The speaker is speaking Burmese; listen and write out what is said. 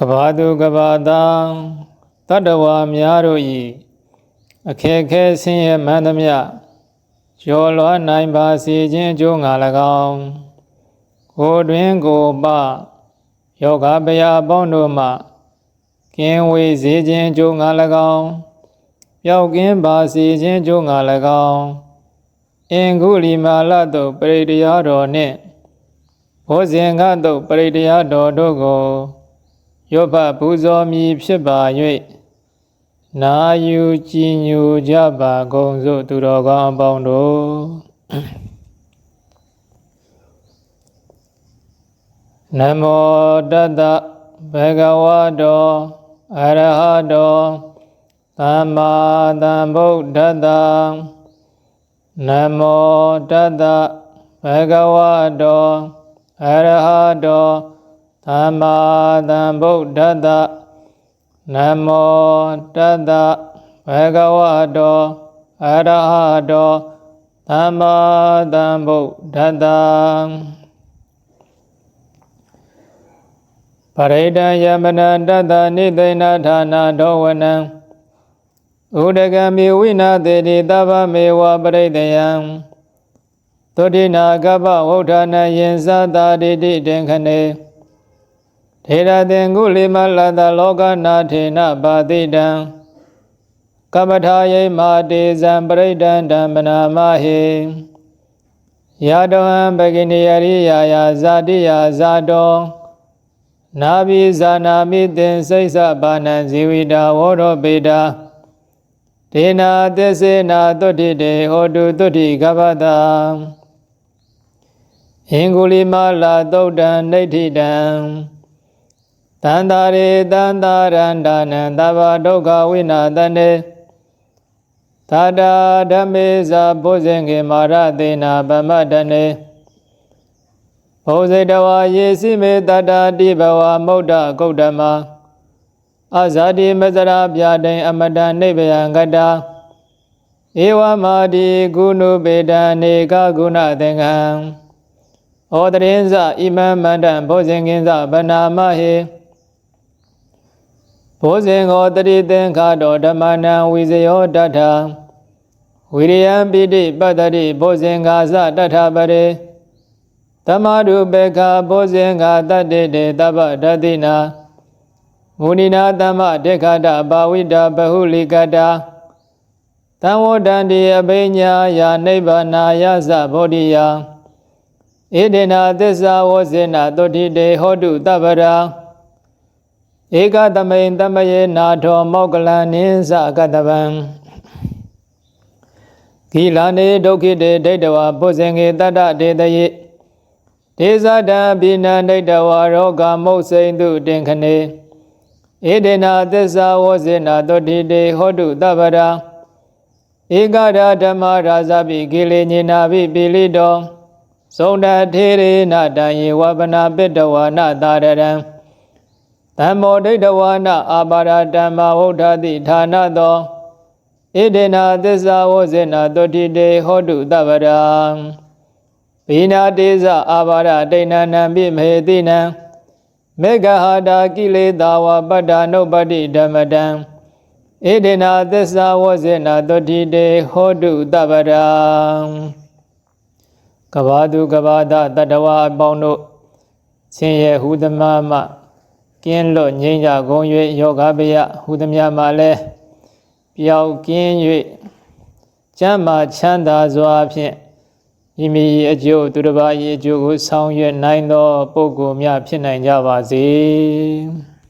ကဘာသူကဘာသားတတ္တဝါများတို့၏အခက်ခဲဆင်းရဲမှန်သမျှကျော်လွှားနိုင်ပါစေခြင်းအကျိုးငှာ၎င်းကိုယ်တွင်ကိုယ်ပယောဂဗျာအပေါင်းတို့မှကင်းဝေးစေခြင်းအကျိုးငှာ၎င်းပျောက်ကင်းပါစေခြင်းအကျိုးငှာ၎င်းအင်္ဂုလိမာလသို့ပရိတရားတော်နှင့်ဘောဇင်္ဂသို့ပရိတရားတော်တို့ကိုယောဘပူဇော်မည်ဖြစ်ပါ၍နာယူကြည်ညိုကြပါကုန်စို့သူတော်ကောင်းအပေါင်းတို့နမောတတ္တဘဂဝတောအရဟတောသမ္မာသမ္ဗုဒ္ဓတ္တနမောတတ္တဘဂဝတောအရဟတောသမ္မာသမ္ဗုဒ္ဓတ္တနမောတတ္တဘဂဝတောအရဟတောသမ္မာသမ္ဗုဒ္ဓတ္တပရိဒံယမနတတ္တနိသိဏဌာနာဒောဝနံဥဒကမေဝိနာသေတိသဗ္ဗမေဝပရိဒယံသုတိနာကပ္ပဝဋ္ဌာနယင်သတာတိတိတင်ခနေထေရသင်္ကုလိမလတလောကနာထေနပါတိတံကပ္ပထာယိမာတေဇံပရိဒံဓမ္မနာမဟေယတောဟံပဂိနိယရိယာယဇာတိယဇာတောနာဘိဇာနာမိသင်စိစ္ဆပါဏံဇီဝိတာဝရောပေတာဒေနာသစ္စေနာသုတိတေဟောတုသုတိကပ္ပတံအင်္ဂုလိမလာသုတ်တံဒိဋ္ဌိတံတန္တာရေတန္တာရန္တာနံသဗ္ဗဒုက္ခဝိနာတန္တေသာတာဓမ္မေဇာဘုဇင်ကေမာရသေနာဗမတနေဘုဇိတဝါယေစီမေတတ္တာတိဘဝမုဒ္ဒဂௌတမအဇာတိမဇရာပြတိန်အမတံနိဗ္ဗယံကတာဧဝမာတိကုဏုပေတံနေကဂုဏသင်္ကံဩတရင်ဇဣမံမန္တံဘုဇင်ကင်းဇဗနာမဟေဘောဇင်္ဂောတတိသင်္ခါတောဓမ္မနံဝိဇယောတထဝိရိယံပိတိပတ္တိဘောဇင်္ဂာသတထပရေဓမ္မရုပေခာဘောဇင်္ဂာတတ္တေတေတပ္ပဒတိနာမုနိနာသမ္မဒေခတဘာဝိတာဘဟုလိကတာသံဝတ္တန္တိအဘိညာယာနိဗ္ဗာနာယသဗောဓိယဧဒေနာသစ္စာဝဇေနသုတိတေဟောတုတပ္ပရာဧကသမိန်သမယေနာထောမောက္ကလံနိသကတဗံဂိလာနေဒုက္ခိတေဒိဋ္ဌဝါပုဇင်ကေတတ္တဒေတယေဒေဇတံဘိနံဒိဋ္ဌဝါရောဂမုတ်စိန်တုတင်ခနေဧဒေနာသစ္စာဝဇေနသုတိတေဟောတုတပ္ပရာဧကရာဓမ္မရာဇပိကိလေညေနာပိပိလိတောသုံတထေရေနတံယေဝပနာပိတဝါနသာရရံဓမ္မောဒိဋ္ဌဝါနအာပါရဓမ္မဝဋ္ဌတိဌာနသောဣဒေနာသစ္စာဝဇေနသုတိတေဟောတုတပ္ပရာဘိနာတေဇအာပါရဒိဏနံပိမဟေတိနံမေဃဟာတာကိလေသာဝပတ္တာနုပတ္တိဓမ္မတံဣဒေနာသစ္စာဝဇေနသုတိတေဟောတုတပ္ပရာကဘာသူကဘာသတတ္တဝါအပေါင်းတို့ဆင်းရဲဟုသမမှကင်းလွတ်ငြိမ်းကြကုန်၍ယောဂဗျဟုသမျှမှလည်းပျောက်ကင်း၍ကျမ်းမာချမ်းသာစွာဖြင့်မိမိအကျိုးသူတစ်ပါး၏အကျိုးကိုဆောင်ရွက်နိုင်သောပုဂ္ဂိုလ်များဖြစ်နိုင်ကြပါစေ